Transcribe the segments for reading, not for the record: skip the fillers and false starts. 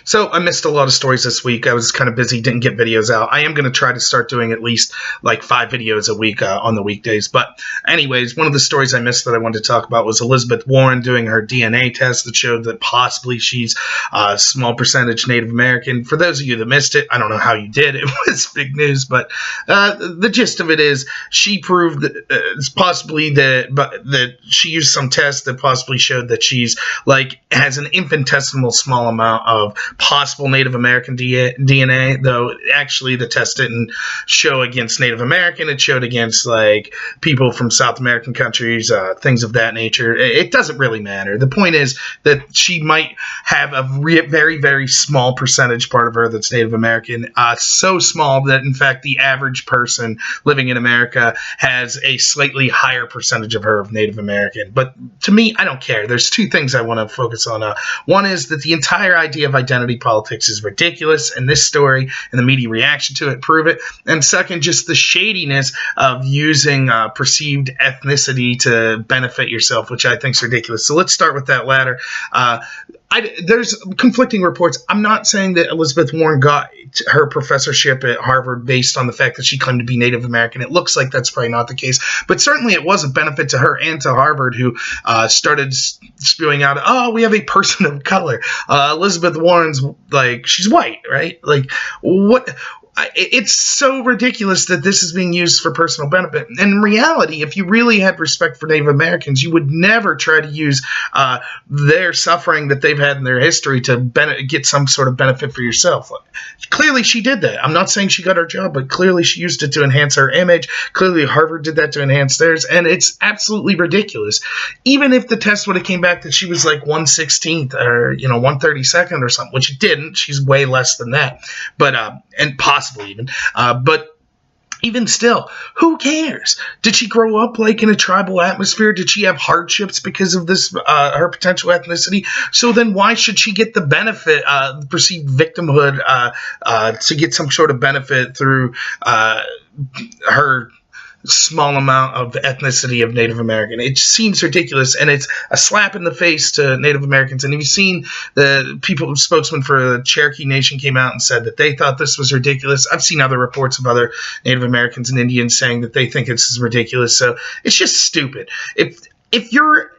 So I missed a lot of stories this week. I was kind of busy, didn't get videos out. I am going to try to start doing at least like 5 videos a week on the weekdays. But anyways, one of the stories I missed that I wanted to talk about was Elizabeth Warren doing her DNA test that showed that possibly she's a small percentage Native American. For those of you that missed it, I don't know how you did. It was big news, but the gist of it is she proved that it's possibly that she used some test that possibly showed that she's like has an infinitesimal small amount of possible Native American DNA, though actually the test didn't show against Native American. It showed against like people from South American countries, things of that nature. It doesn't really matter. The point is that she might have a very, very small percentage part of her that's Native American, so small that in fact the average person living in America has a slightly higher percentage of her of Native American. But to me, I don't care. There's 2 things I want to focus on. One is that the entire idea of identity politics is ridiculous, and this story and the media reaction to it prove it. And second, just the shadiness of using perceived ethnicity to benefit yourself, which I think is ridiculous. So let's start with that latter. There's conflicting reports. I'm not saying that Elizabeth Warren got her professorship at Harvard based on the fact that she claimed to be Native American. It looks like that's probably not the case, but certainly it was a benefit to her and to Harvard, who started spewing out, oh, we have a person of color. Elizabeth Warren's like, she's white, right? Like, what? It's so ridiculous that this is being used for personal benefit. And in reality, if you really had respect for Native Americans, you would never try to use their suffering that they've had in their history to get some sort of benefit for yourself. Clearly, she did that. I'm not saying she got her job, but clearly she used it to enhance her image. Clearly, Harvard did that to enhance theirs, and it's absolutely ridiculous. Even if the test would have came back that she was like 1/16th or 1/32nd or something, which it didn't. She's way less than that, but and possibly even, but even still, who cares? Did she grow up like in a tribal atmosphere? Did she have hardships because of this, her potential ethnicity? So then why should she get the benefit, perceived victimhood, to get some sort of benefit through her small amount of ethnicity of Native American? It seems ridiculous, and it's a slap in the face to Native Americans. And have you seen the spokesman for the Cherokee Nation came out and said that they thought this was ridiculous? I've seen other reports of other Native Americans and Indians saying that they think it's ridiculous. So it's just stupid. If you're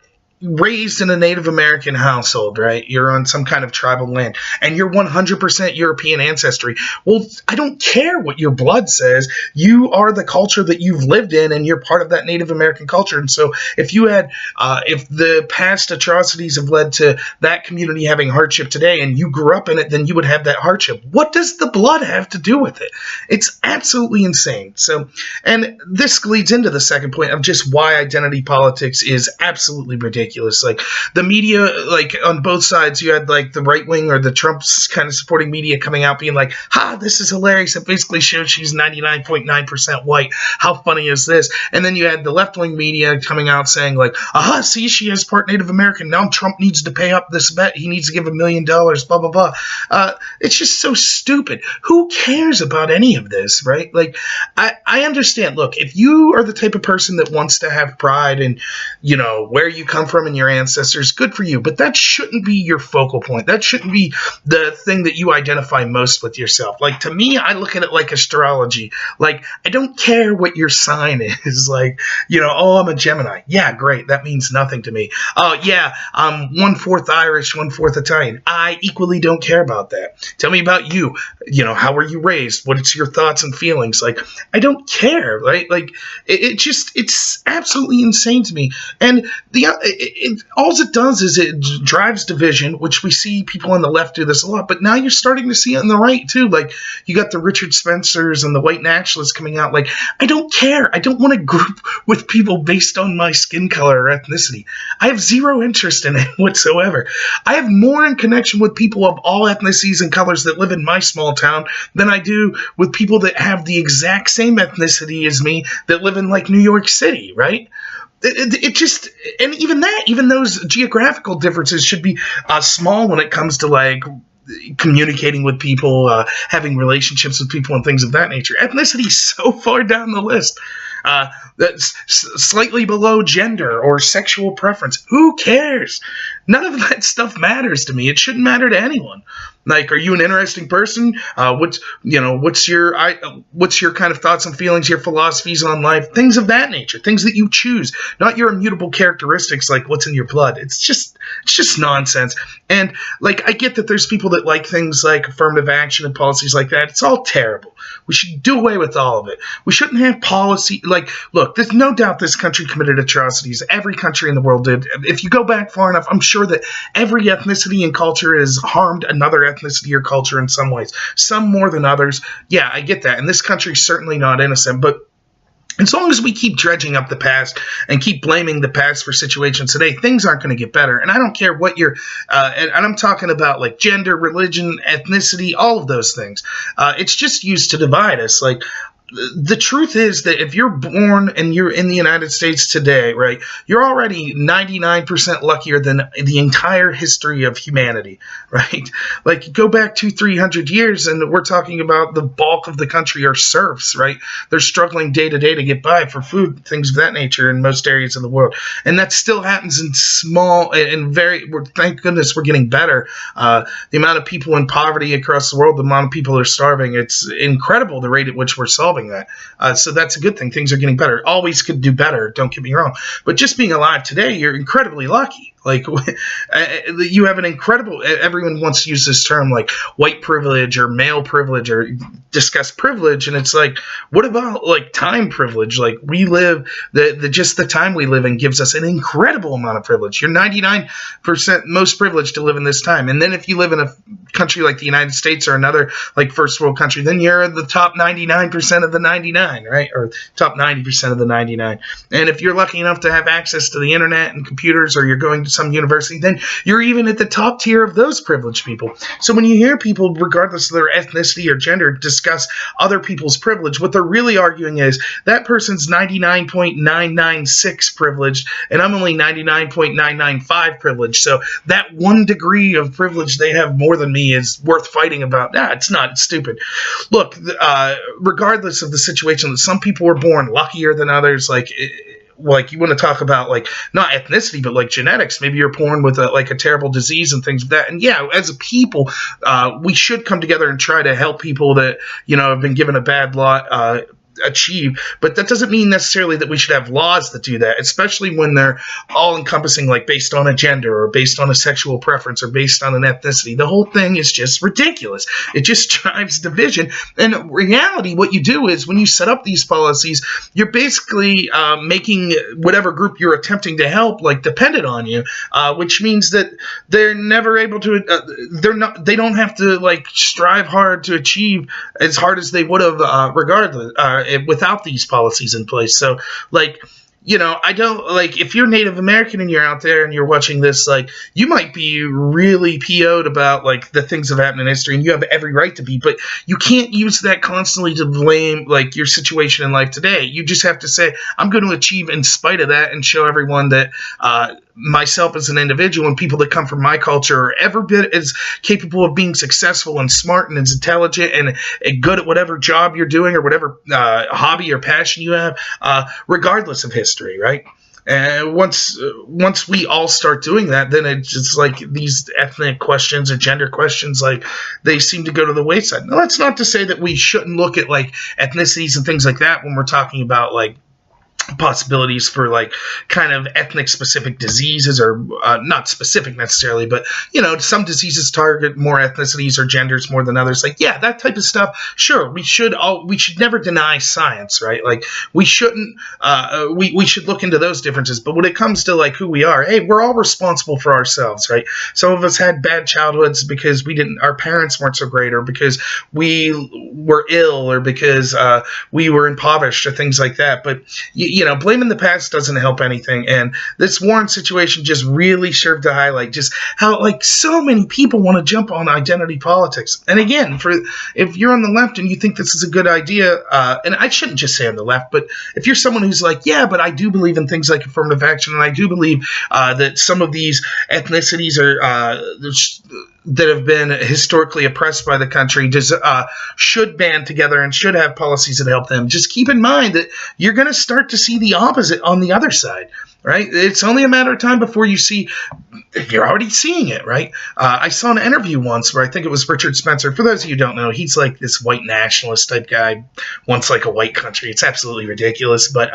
raised in a Native American household, right? You're on some kind of tribal land, and you're 100% European ancestry. Well, I don't care what your blood says. You are the culture that you've lived in, and you're part of that Native American culture. And so if you had, if the past atrocities have led to that community having hardship today, and you grew up in it, then you would have that hardship. What does the blood have to do with it? It's absolutely insane. So, and this leads into the second point of just why identity politics is absolutely ridiculous. Like the media, like on both sides, you had like the right wing or the Trump's kind of supporting media coming out being like, ha, this is hilarious. It basically shows she's 99.9% white. How funny is this? And then you had the left wing media coming out saying like, aha, see, she is part Native American. Now Trump needs to pay up this bet. He needs to give $1 million, blah, blah, blah. It's just so stupid. Who cares about any of this, right? Like, I understand. Look, if you are the type of person that wants to have pride in, where you come from and your ancestors, good for you, but that shouldn't be your focal point. That shouldn't be the thing that you identify most with yourself. Like, to me, I look at it like astrology. Like, I don't care what your sign is. Like, oh, I'm a Gemini. Yeah, great. That means nothing to me. Oh, yeah, I'm 1/4 Irish, 1/4 Italian. I equally don't care about that. Tell me about you. How were you raised? What's your thoughts and feelings? Like, I don't care, right? Like, it's absolutely insane to me. And all it does is it drives division, which we see people on the left do this a lot, but now you're starting to see it on the right too. Like, you got the Richard Spencers and the white nationalists coming out like, I don't care. I don't want to group with people based on my skin color or ethnicity. I have zero interest in it whatsoever. I have more in connection with people of all ethnicities and colors that live in my small town than I do with people that have the exact same ethnicity as me that live in like New York City, right? It just, and even those geographical differences should be small when it comes to like communicating with people, having relationships with people and things of that nature. Ethnicity is so far down the list. That's slightly below gender or sexual preference. Who cares? None of that stuff matters to me. It shouldn't matter to anyone. Like, are you an interesting person? What's your kind of thoughts and feelings, your philosophies on life, things of that nature, things that you choose, not your immutable characteristics like what's in your blood. It's just nonsense. And like, I get that there's people that like things like affirmative action and policies like that. It's all terrible. We should do away with all of it. We shouldn't have policy. Like, look, there's no doubt this country committed atrocities. Every country in the world did. If you go back far enough, I'm sure that every ethnicity and culture has harmed another ethnicity or culture in some ways, some more than others. Yeah, I get that. And this country's certainly not innocent, but as long as we keep dredging up the past and keep blaming the past for situations today, things aren't going to get better. And I don't care what you're, and I'm talking about like gender, religion, ethnicity, all of those things. It's just used to divide us. Like, the truth is that if you're born and you're in the United States today, right, you're already 99% luckier than the entire history of humanity, right? Like, go back 200-300 years and we're talking about the bulk of the country are serfs, right? They're struggling day to day to get by for food, things of that nature in most areas of the world. And that still happens in small and thank goodness we're getting better. The amount of people in poverty across the world, the amount of people who are starving, it's incredible the rate at which we're solving that. So that's a good thing. Things are getting better. Always could do better, don't get me wrong. But just being alive today, you're incredibly lucky. Like, you have an incredible, everyone wants to use this term like white privilege or male privilege or discuss privilege. And it's like, what about like time privilege? Like, we live, just the time we live in gives us an incredible amount of privilege. You're 99% most privileged to live in this time. And then if you live in a country like the United States or another like first world country, then you're the top 99% of the 99, right? Or top 90% of the 99. And if you're lucky enough to have access to the internet and computers, or you're going to some university, then you're even at the top tier of those privileged people. So when you hear people, regardless of their ethnicity or gender, discuss other people's privilege, what they're really arguing is that person's 99.996 privileged, and I'm only 99.995 privileged. So that 1 degree of privilege they have more than me is worth fighting about. Nah, it's not. It's stupid. Look, regardless of the situation, that some people were born luckier than others, like you want to talk about like not ethnicity but like genetics. Maybe you're born with a terrible disease and things like that, and yeah, as a people we should come together and try to help people that have been given a bad lot achieve, but that doesn't mean necessarily that we should have laws that do that, especially when they're all encompassing, like based on a gender or based on a sexual preference or based on an ethnicity. The whole thing is just ridiculous. It just drives division. And in reality, what you do is when you set up these policies, you're basically making whatever group you're attempting to help like dependent on you, which means that they're never able to they don't have to like strive hard to achieve as hard as they would have regardless without these policies in place. So like, I don't, like, if you're Native American and you're out there and you're watching this, like, you might be really PO'd about, like, the things that happened in history, and you have every right to be, but you can't use that constantly to blame, like, your situation in life today. You just have to say, I'm going to achieve in spite of that and show everyone that myself as an individual and people that come from my culture are every bit as capable of being successful and smart and as intelligent and good at whatever job you're doing or whatever hobby or passion you have, regardless of history, right? And once we all start doing that, then it's just like these ethnic questions or gender questions, like they seem to go to the wayside. Now, that's not to say that we shouldn't look at like ethnicities and things like that when we're talking about like possibilities for like kind of ethnic specific diseases, or not specific necessarily, but some diseases target more ethnicities or genders more than others. Like, yeah, that type of stuff. Sure, we should never deny science, right? Like, we shouldn't we should look into those differences. But when it comes to like who we are, hey, we're all responsible for ourselves, right? Some of us had bad childhoods because our parents weren't so great, or because we were ill, or because we were impoverished, or things like that. But blaming the past doesn't help anything. And this Warren situation just really served to highlight just how, like, so many people want to jump on identity politics. And again, if you're on the left and you think this is a good idea, and I shouldn't just say on the left, but if you're someone who's like, yeah, but I do believe in things like affirmative action, and I do believe that some of these ethnicities are that have been historically oppressed by the country should band together and should have policies that help them. Just keep in mind that you're going to start to see the opposite on the other side. right? It's only a matter of time before you see, you're already seeing it, right? I saw an interview once where I think it was Richard Spencer. For those of you who don't know, he's like this white nationalist type guy, wants like a white country. It's absolutely ridiculous. But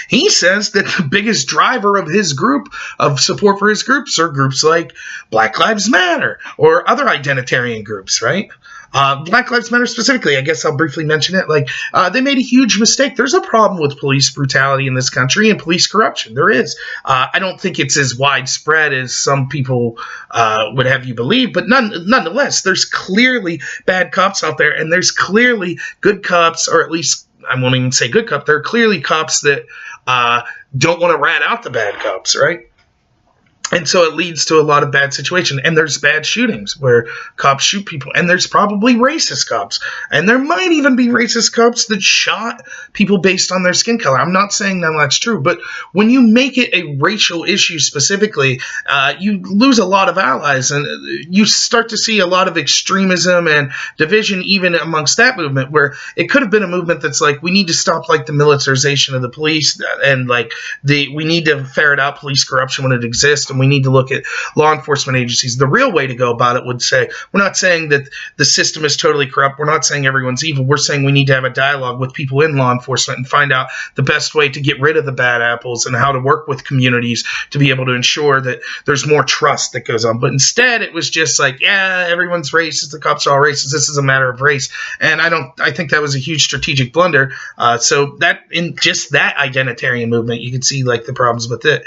he says that the biggest driver of his group, of support for his groups, are groups like Black Lives Matter or other identitarian groups, right? Black Lives Matter specifically, I guess I'll briefly mention it. Like, they made a huge mistake. There's a problem with police brutality in this country and police corruption. There is. I don't think it's as widespread as some people would have you believe, but nonetheless, there's clearly bad cops out there, and there's clearly good cops, or at least I won't even say good cop. There are clearly cops that don't want to rat out the bad cops, right? And so it leads to a lot of bad situations. And there's bad shootings where cops shoot people. And there's probably racist cops. And there might even be racist cops that shot people based on their skin color. I'm not saying that that's true. But when you make it a racial issue specifically, you lose a lot of allies. And you start to see a lot of extremism and division even amongst that movement, where it could have been a movement that's like, we need to stop like the militarization of the police, and like we need to ferret out police corruption when it exists. And we need to look at law enforcement agencies. The real way to go about it would say, we're not saying that the system is totally corrupt. We're not saying everyone's evil. We're saying we need to have a dialogue with people in law enforcement and find out the best way to get rid of the bad apples and how to work with communities to be able to ensure that there's more trust that goes on. But instead, it was just like, yeah, everyone's racist. The cops are all racist. This is a matter of race. And I think that was a huge strategic blunder. So that in just that identitarian movement, you can see like the problems with it.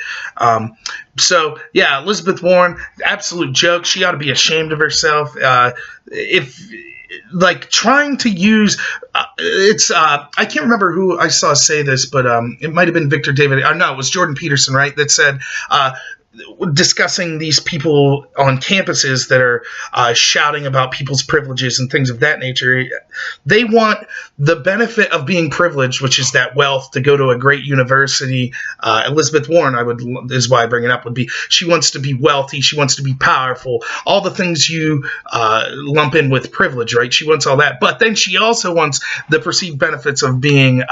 So, yeah, Elizabeth Warren, absolute joke. She ought to be ashamed of herself. If, like, trying to use, I can't remember who I saw say this, but it might have been Victor David. No, it was Jordan Peterson, right, that said, discussing these people on campuses that are shouting about people's privileges and things of that nature. They want the benefit of being privileged, which is that wealth, to go to a great university. Elizabeth Warren, is why I bring it up, would be, she wants to be wealthy, she wants to be powerful, all the things you lump in with privilege, right? She wants all that, but then she also wants the perceived benefits of being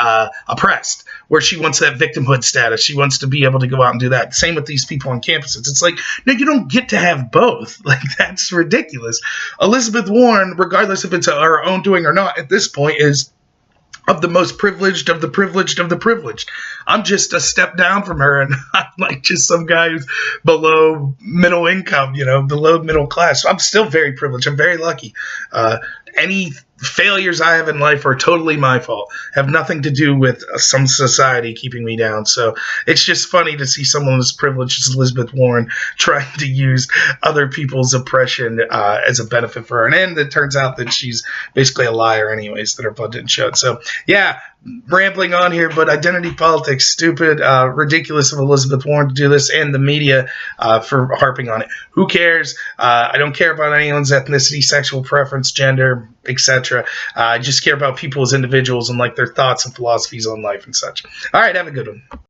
oppressed, where she wants that victimhood status. She wants to be able to go out and do that. Same with these people on campuses. It's like, no, you don't get to have both. Like, that's ridiculous. Elizabeth Warren, regardless if it's her own doing or not, at this point is of the most privileged of the privileged of the privileged. I'm just a step down from her, and I'm like just some guy who's below middle income, below middle class. I'm still very privileged. I'm very lucky. Any failures I have in life are totally my fault, have nothing to do with some society keeping me down. So it's just funny to see someone as privileged as Elizabeth Warren trying to use other people's oppression as a benefit for her. And it turns out that she's basically a liar anyways, that her blood didn't show it. So yeah, rambling on here, but identity politics, stupid, ridiculous of Elizabeth Warren to do this, and the media for harping on it. Who cares? I don't care about anyone's ethnicity, sexual preference, gender, etc. I just care about people as individuals and like their thoughts and philosophies on life and such. All right, have a good one.